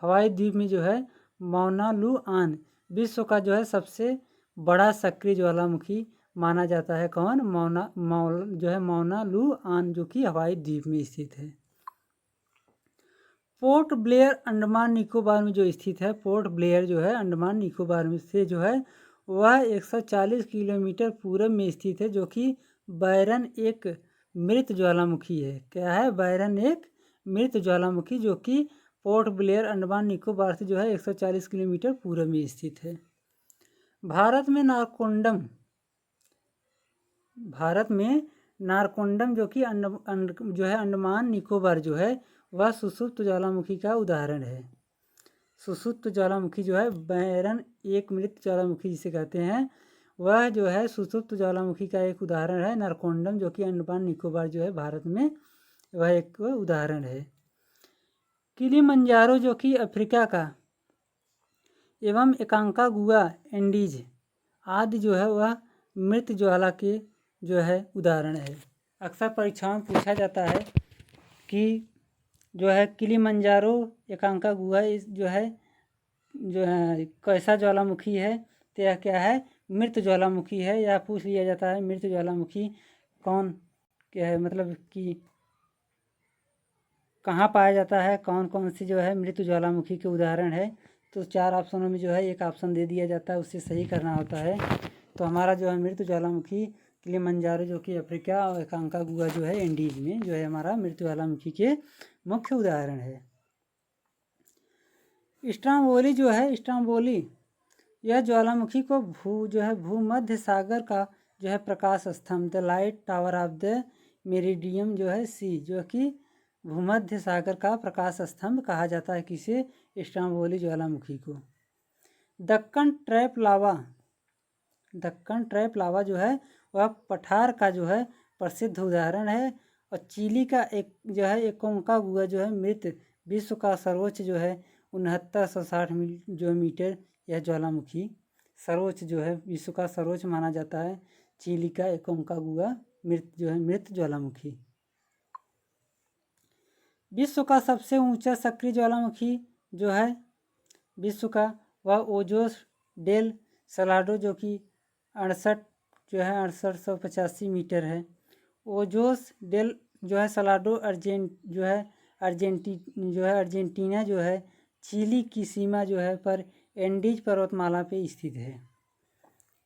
हवाई द्वीप में जो है मौनालुआन विश्व का जो है सबसे बड़ा सक्रिय ज्वालामुखी माना जाता है। कौन? मौनालुआन जो कि हवाई द्वीप में स्थित है। पोर्ट ब्लेयर अंडमान निकोबार में जो स्थित है, पोर्ट ब्लेयर जो है अंडमान निकोबार में से जो है वह 140 किलोमीटर पूरब में स्थित है, जो कि बैरन एक मृत ज्वालामुखी है। क्या है? बैरन एक मृत ज्वालामुखी जो कि पोर्ट ब्लेयर अंडमान निकोबार से जो है 140 किलोमीटर पूरब में स्थित है। भारत में नारकोंडम जो कि जो है अंडमान निकोबार जो है वह सुषुप्त ज्वालामुखी का उदाहरण है। सुषुप्त ज्वालामुखी जो है बैरन एक मृत ज्वालामुखी जिसे कहते हैं, वह जो है सुषुप्त ज्वालामुखी का एक उदाहरण है। नारकोंडम जो कि अंडमान निकोबार जो है भारत में वह एक उदाहरण है। किलिमंजारो जो कि अफ्रीका का एवं एकांकागुआ एंडीज आदि जो है वह मृत ज्वाला के जो है उदाहरण है। अक्सर परीक्षाओं में पूछा जाता है कि जो है किलिमंजारो एकांकागुआ जो है कैसा ज्वालामुखी है, तो यह क्या है? मृत ज्वालामुखी है। या पूछ लिया जाता है मृत ज्वालामुखी कौन क्या है, मतलब कि कहाँ पाया जाता है, कौन कौन सी जो है मृत ज्वालामुखी के उदाहरण है। तो 4 ऑप्शनों में जो है एक ऑप्शन दे दिया जाता है, उससे सही करना होता है। तो हमारा जो है मृत ज्वालामुखी किलिमंजारो जो कि अफ्रीका और एकांकागुआ जो है एंडीज में जो है हमारा मृत ज्वालामुखी के मुख्य उदाहरण है। स्ट्रोम्बोली जो है स्ट्रोम्बोली यह ज्वालामुखी को भूमध्य सागर का जो है प्रकाश स्तंभ the light tower of the meridiem जो है सी जो कि भूमध्य सागर का प्रकाश स्तंभ कहा जाता है। किसे? स्ट्रोम्बोली ज्वालामुखी को। दक्कन ट्रैप लावा जो है वह पठार का जो है प्रसिद्ध उदाहरण है। और चिली का एक जो है एकोंकागुआ जो है मृत विश्व का सर्वोच्च जो है 6960 जो मीटर यह ज्वालामुखी सर्वोच्च जो है विश्व का सर्वोच्च माना जाता है। चिली का एकोंकागुआ मृत ज्वालामुखी। विश्व का सबसे ऊंचा सक्रिय ज्वालामुखी जो है विश्व का वह ओजोस डेल सलाडो जो कि 6885 मीटर है। ओजोस डेल जो है सलाडो अर्जेंटीना जो है चिली की सीमा जो है पर एंडीज पर्वतमाला पे स्थित है।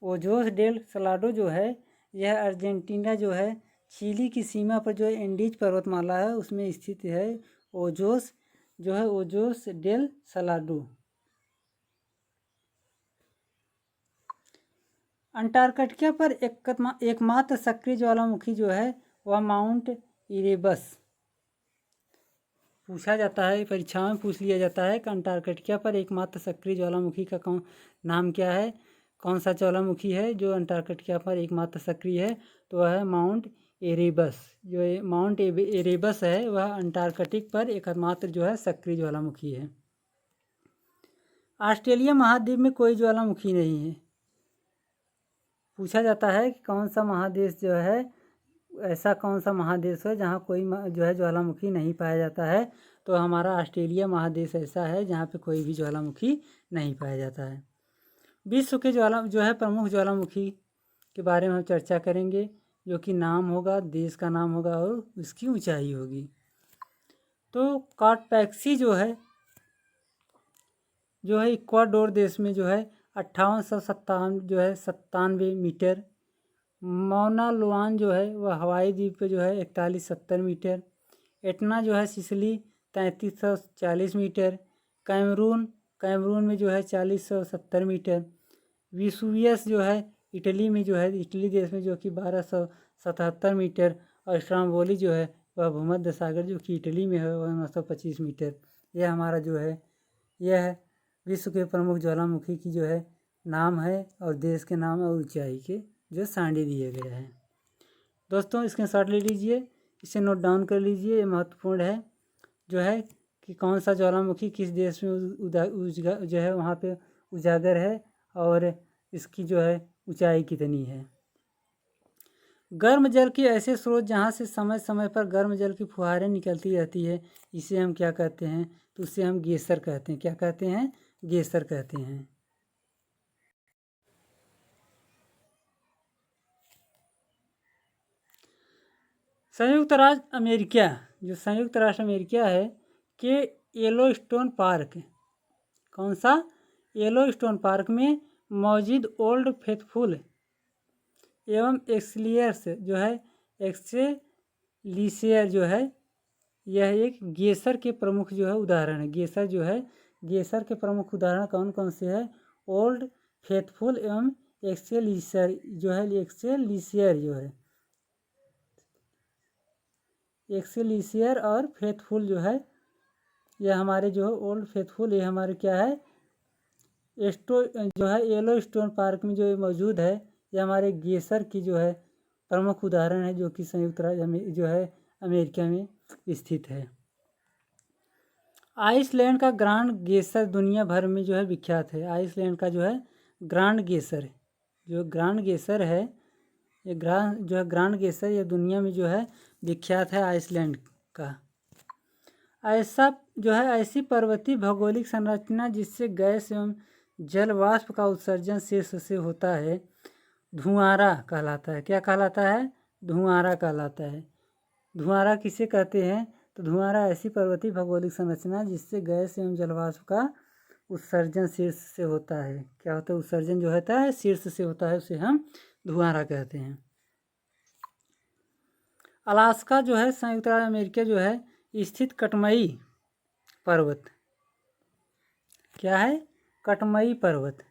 ओजोस डेल सलाडो जो है यह अर्जेंटीना जो है चिली की सीमा पर जो एंडीज पर्वतमाला है उसमें स्थित है। Ojos del Salado. अंटार्कटिका पर एकमात्र सक्रिय ज्वालामुखी जो है वह माउंट इरेबस पूछा जाता है, परीक्षाओं में पूछ लिया जाता है कि अंटार्कटिका पर एकमात्र सक्रिय ज्वालामुखी का नाम क्या है, कौन सा ज्वालामुखी है जो अंटार्कटिका पर एकमात्र सक्रिय है। तो वह है माउंट एरेबस। जो माउंट एरेबस है वह अंटार्कटिक पर एकमात्र जो है सक्रिय ज्वालामुखी है। ऑस्ट्रेलिया महाद्वीप में कोई ज्वालामुखी नहीं है। पूछा जाता है कि कौन सा महादेश जो है ऐसा कौन सा महादेश है जहाँ कोई जो है ज्वालामुखी नहीं पाया जाता है। तो हमारा ऑस्ट्रेलिया महादेश ऐसा है जहाँ पे कोई भी ज्वालामुखी नहीं पाया जाता है। विश्व के जो है प्रमुख ज्वालामुखी के बारे में हम चर्चा करेंगे, जो कि नाम होगा, देश का नाम होगा और उसकी ऊंचाई होगी। तो काटपैक्सी जो है इक्वाडोर देश में जो है 5897 मीटर। मौना लोआन जो है वह हवाई द्वीप पे जो है 4170 मीटर। एटना जो है सिसिली 3340 मीटर। कैमरून में जो है 4070 मीटर। विसुवियस जो है इटली में जो है इटली देश में जो कि 1277 मीटर। और स्ट्रोम्बोली जो है वह भूमध्य सागर जो कि इटली में है वह 925 मीटर। यह हमारा जो है यह विश्व के प्रमुख ज्वालामुखी की जो है नाम है और देश के नाम और ऊंचाई के जो सांडे दिए गए हैं। दोस्तों स्क्रीनशॉट ले लीजिए, इसे नोट डाउन कर लीजिए, ये महत्वपूर्ण है जो है कि कौन सा ज्वालामुखी किस देश में जो है वहाँ पे उजागर है और इसकी जो है ऊंचाई कितनी है। गर्म जल के ऐसे स्रोत जहाँ से समय समय पर गर्म जल की फुहारें निकलती रहती है, इसे हम क्या कहते हैं? तो उसे हम गेसर कहते हैं। क्या कहते हैं? गेसर कहते हैं। संयुक्त राज्य अमेरिका, जो संयुक्त राष्ट्र अमेरिका है के येलोस्टोन पार्क, कौन सा? येलोस्टोन पार्क में मौजूद ओल्ड फेथफुल एवं एक्सलियर्स जो है, एक्सेलिसियर जो है, यह एक गेसर के प्रमुख जो है उदाहरण है। गेसर जो है, गेसर के प्रमुख उदाहरण कौन कौन से है? ओल्ड फेथफुल एवं एक्सेलिसियर जो है, एक्सेलिसियर जो है, एक्सेलिसियर और फेथफुल जो है, यह हमारे जो है ओल्ड फेथफुल, ये हमारे क्या है? जो है येलो स्टोन पार्क में जो मौजूद है, ये हमारे गेसर की जो है प्रमुख उदाहरण है, जो कि संयुक्त राज्य जो है अमेरिका में स्थित है। आइसलैंड का ग्रांड गेसर दुनिया भर में जो है विख्यात है। आइसलैंड का जो है ग्रांड गेसर, जो ग्रांड गेसर है, ये ग्रांड गेसर ये दुनिया में जो है विख्यात है आइसलैंड का। ऐसा जो है ऐसी पर्वतीय भौगोलिक संरचना जिससे गैस एवं जल वाष्प का उत्सर्जन शीर्ष से होता है, धुआंरा कहलाता है। क्या कहलाता है? धुआंरा कहलाता है। धुआंरा किसे कहते हैं? तो धुआंरा ऐसी पर्वतीय भौगोलिक संरचना जिससे गैस एवं जल वाष्प का उत्सर्जन शीर्ष से होता है। क्या होता है? उत्सर्जन जो होता है शीर्ष से होता है, उसे हम धुआंरा कहते हैं। अलास्का जो है संयुक्त राज्य अमेरिका जो है स्थित कटमई पर्वत, क्या है? कटमई पर्वत।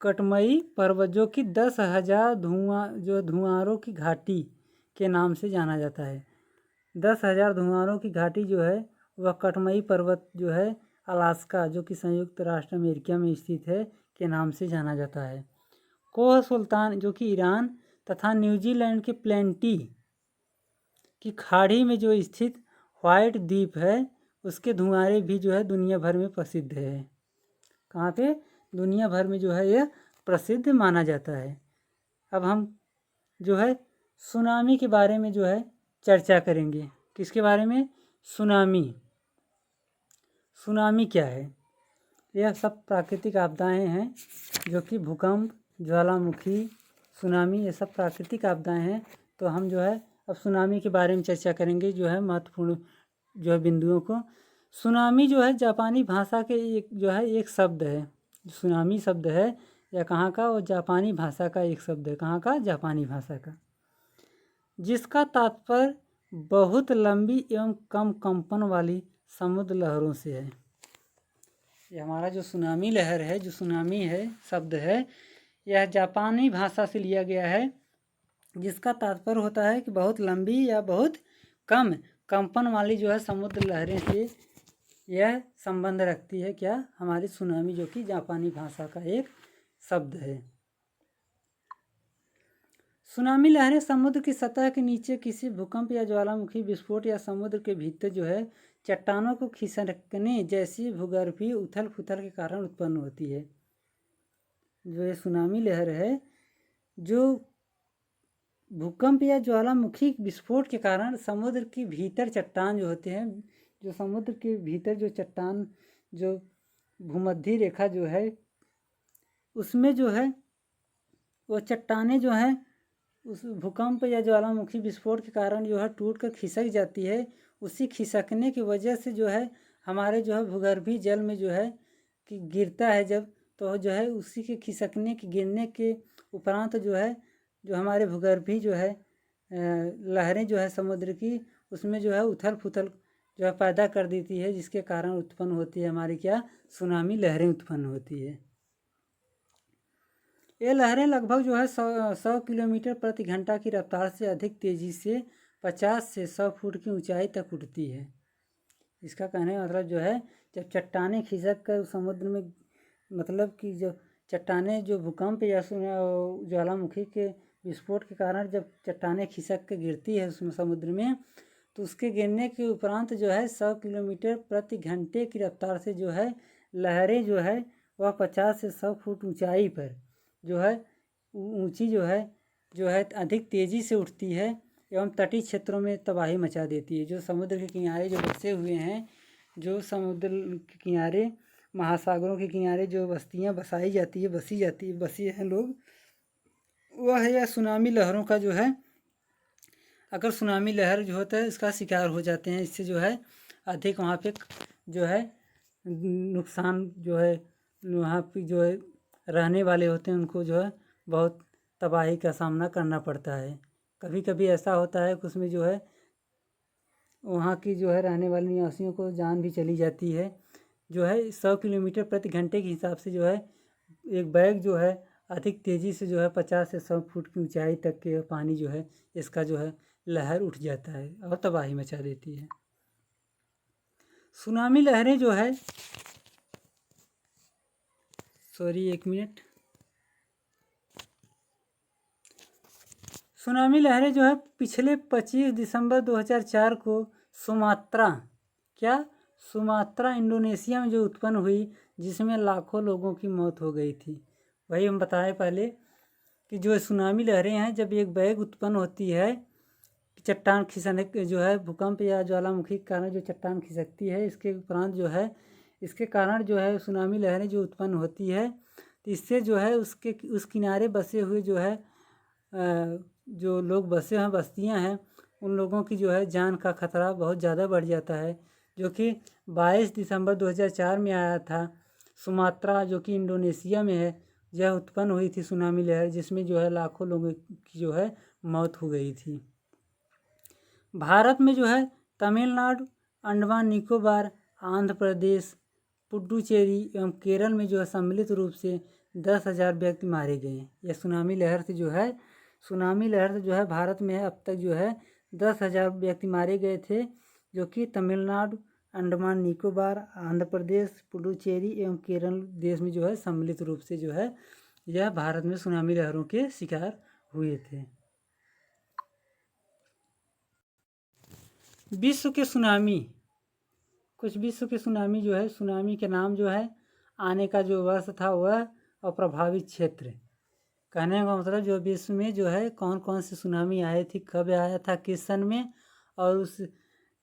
कटमई पर्वत जो कि 10,000 धुआंरों की घाटी के नाम से जाना जाता है। 10,000 धुआंरों की घाटी जो है वह कटमई पर्वत जो है अलास्का, जो कि संयुक्त राष्ट्र अमेरिका में स्थित है, के नाम से जाना जाता है। कोह सुल्तान जो कि ईरान तथा न्यूजीलैंड के प्लेंटी की खाड़ी में जो स्थित व्हाइट द्वीप है, उसके धुआंरे भी जो है दुनिया भर में प्रसिद्ध है। कहाँ पे? दुनिया भर में जो है यह प्रसिद्ध माना जाता है। अब हम जो है सुनामी के बारे में जो है चर्चा करेंगे। किसके बारे में? सुनामी। सुनामी क्या है? यह सब प्राकृतिक आपदाएं हैं, जो कि भूकंप, ज्वालामुखी, सुनामी, ये सब प्राकृतिक आपदाएं हैं। तो हम जो है अब सुनामी के बारे में चर्चा करेंगे, जो है महत्वपूर्ण जो है बिंदुओं को। सुनामी जो है जापानी भाषा के एक शब्द है। सुनामी शब्द है या कहाँ का? वो जापानी भाषा का एक शब्द है। कहाँ का? जापानी भाषा का, जिसका तात्पर्य बहुत लंबी एवं कम कंपन वाली समुद्र लहरों से है। ये हमारा जो सुनामी लहर है, जो सुनामी है शब्द है, यह जापानी भाषा से लिया गया है, जिसका तात्पर्य होता है कि बहुत लंबी या बहुत कम कंपन वाली जो है समुद्र लहरें से यह संबंध रखती है। क्या? हमारी सुनामी, जो कि जापानी भाषा का एक शब्द है। सुनामी लहरें समुद्र की सतह के नीचे किसी भूकंप या ज्वालामुखी विस्फोट या समुद्र के भीतर जो है चट्टानों को खिसकने जैसी भूगर्भीय उथल पुथल के कारण उत्पन्न होती है। जो ये सुनामी लहर है, जो भूकंप या ज्वालामुखी विस्फोट के कारण समुद्र के भीतर चट्टान जो होते हैं, जो समुद्र के भीतर जो चट्टान, जो भूमध्य रेखा जो है, उसमें जो है वो चट्टानें जो हैं उस भूकंप या ज्वालामुखी विस्फोट के कारण जो है टूट कर खिसक जाती है। उसी खिसकने की वजह से जो है हमारे जो है भूगर्भीय जल में जो है कि गिरता है जब, तो जो है उसी के खिसकने के गिरने के उपरांत जो है जो हमारे भूगर्भीय जो है लहरें जो है समुद्र की, उसमें जो है उथल पुथल जो है पैदा कर देती है, जिसके कारण उत्पन्न होती है हमारी क्या? सुनामी लहरें उत्पन्न होती है। ये लहरें लगभग जो है 100 किलोमीटर प्रति घंटा की रफ्तार से अधिक तेज़ी से 50 से 100 फुट की ऊंचाई तक उठती है। इसका कहने का मतलब जो है जब चट्टानें खिसक कर समुद्र में, मतलब कि जो चट्टानें जो भूकंप या ज्वालामुखी के विस्फोट के कारण जब चट्टानें खिसक के गिरती है उसमें समुद्र में, तो उसके गिरने के उपरांत जो है 100 किलोमीटर प्रति घंटे की रफ्तार से जो है लहरें जो है वह 50 से 100 फुट ऊंचाई पर जो है ऊंची जो है अधिक तेज़ी से उठती है एवं तटीय क्षेत्रों में तबाही मचा देती है। जो समुद्र के किनारे जो बसे हुए हैं, जो समुद्र के किनारे, महासागरों के किनारे जो बस्तियां बसी हैं लोग, वह है या सुनामी लहरों का जो है, अगर सुनामी लहर जो होता है इसका शिकार हो जाते हैं। इससे जो है अधिक वहाँ पे जो है नुकसान जो है, वहाँ पे जो है रहने वाले होते हैं उनको जो है बहुत तबाही का सामना करना पड़ता है। कभी कभी ऐसा होता है कि उसमें जो है वहाँ की जो है रहने वाले निवासियों को जान भी चली जाती है। जो है 100 किलोमीटर प्रति घंटे के हिसाब से जो है एक बैग जो है अधिक तेज़ी से जो है 50 से 100 फुट की ऊंचाई तक के पानी जो है इसका जो है लहर उठ जाता है और तबाही मचा देती है। सुनामी लहरें जो है, एक मिनट, सुनामी लहरें जो है पिछले 25 दिसंबर 2004 को सुमात्रा इंडोनेशिया में जो उत्पन्न हुई, जिसमें लाखों लोगों की मौत हो गई थी। वही हम बताए पहले कि जो सुनामी लहरें हैं, जब एक वेग उत्पन्न होती है, चट्टान खिसकने जो है भूकंप या ज्वालामुखी के कारण जो चट्टान खिसकती है, इसके उपरांत जो है इसके कारण जो है सुनामी लहरें जो उत्पन्न होती है, तो इससे जो है उस किनारे बसे हुए जो है जो लोग बसे हैं, बस्तियां हैं, उन लोगों की जो है जान का खतरा बहुत ज़्यादा बढ़ जाता है। जो कि 22 दिसंबर 2004 में आया था। सुमात्रा जो कि इंडोनेशिया में है, यह उत्पन्न हुई थी सुनामी लहर, जिसमें जो है लाखों लोगों की जो है मौत हो गई थी। भारत में जो है तमिलनाडु, अंडमान निकोबार, आंध्र प्रदेश, पुडुचेरी एवं केरल में जो है सम्मिलित रूप से 10,000 व्यक्ति मारे गए हैं। यह सुनामी लहर से जो है भारत में है, अब तक जो है 10,000 व्यक्ति मारे गए थे, जो कि तमिलनाडु, अंडमान निकोबार, आंध्र प्रदेश, पुडुचेरी एवं केरल देश में जो है सम्मिलित रूप से जो है यह भारत में सुनामी लहरों के शिकार हुए थे। विश्व के सुनामी, कुछ विश्व के सुनामी जो है, सुनामी के नाम जो है, आने का जो वर्ष था वह और प्रभावित क्षेत्र। कहने का मतलब जो विश्व में जो है कौन कौन सी सुनामी आई थी, कब आया था, किस सन में, और उस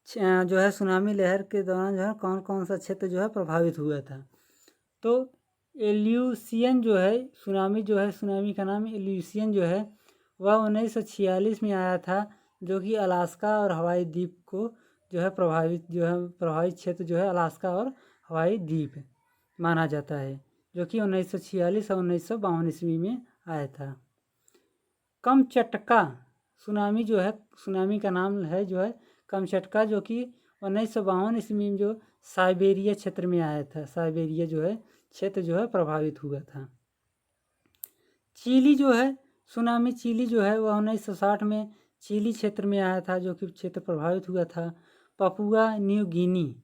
जो है सुनामी लहर के दौरान जो है कौन कौन सा क्षेत्र जो है प्रभावित हुआ था। तो एल्यूसियन जो है सुनामी का नाम एल्यूसियन जो है वह 1946 में आया था, जो कि अलास्का और हवाई द्वीप को जो है प्रभावित क्षेत्र जो है अलास्का और हवाई द्वीप माना जाता है, जो कि 1946 और 1952 ईस्वी में आया था। कमचटका सुनामी जो है, सुनामी का नाम है जो है कमचटका, जो कि 1952 ईस्वी में जो साइबेरिया क्षेत्र में आया था। साइबेरिया जो है क्षेत्र जो है प्रभावित हुआ था। चिली जो है सुनामी, चिली जो है वह 1960 में चिली क्षेत्र में आया था, जो कि क्षेत्र प्रभावित हुआ था। पपुआ न्यू गिनी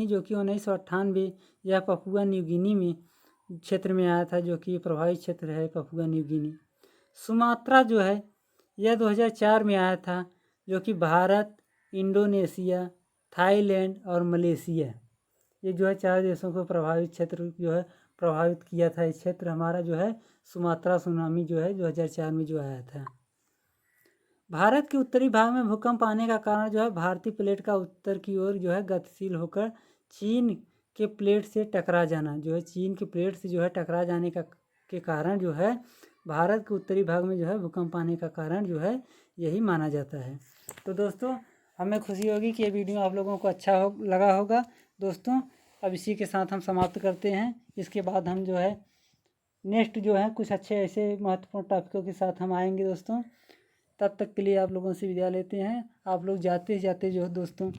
जो कि 1998 यह पपुआ न्यू गिनी में क्षेत्र में आया था, जो कि प्रभावित क्षेत्र है पपुआ न्यू गिनी। सुमात्रा जो है यह 2004 में आया था, जो कि भारत, इंडोनेशिया, थाईलैंड और मलेशिया, ये जो है 4 देशों को प्रभावित क्षेत्र जो है प्रभावित किया था। इस क्षेत्र हमारा जो है सुमात्रा सुनामी जो है 2004 में जो आया था। भारत के उत्तरी भाग में भूकंप आने का कारण जो है भारतीय प्लेट का उत्तर की ओर जो है गतिशील होकर चीन के प्लेट से टकरा जाना, जो है चीन के प्लेट से जो है टकरा जाने के कारण जो है भारत के उत्तरी भाग में जो है भूकंप आने का कारण जो है यही माना जाता है। तो दोस्तों, हमें खुशी होगी कि ये वीडियो आप लोगों को लगा होगा। दोस्तों, अब इसी के साथ हम समाप्त करते हैं। इसके बाद हम जो है नेक्स्ट जो है कुछ अच्छे ऐसे महत्वपूर्ण टॉपिकों के साथ हम आएंगे दोस्तों। तब तक के लिए आप लोगों से विदा लेते हैं। आप लोग जाते जो है दोस्तों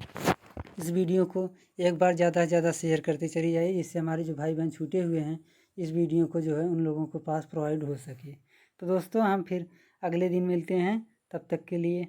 इस वीडियो को एक बार ज़्यादा से ज़्यादा शेयर करते चली जाइए, जिससे हमारे जो भाई बहन छूटे हुए हैं इस वीडियो को जो है उन लोगों को पास प्रोवाइड हो सके। तो दोस्तों, हम फिर अगले दिन मिलते हैं, तब तक के लिए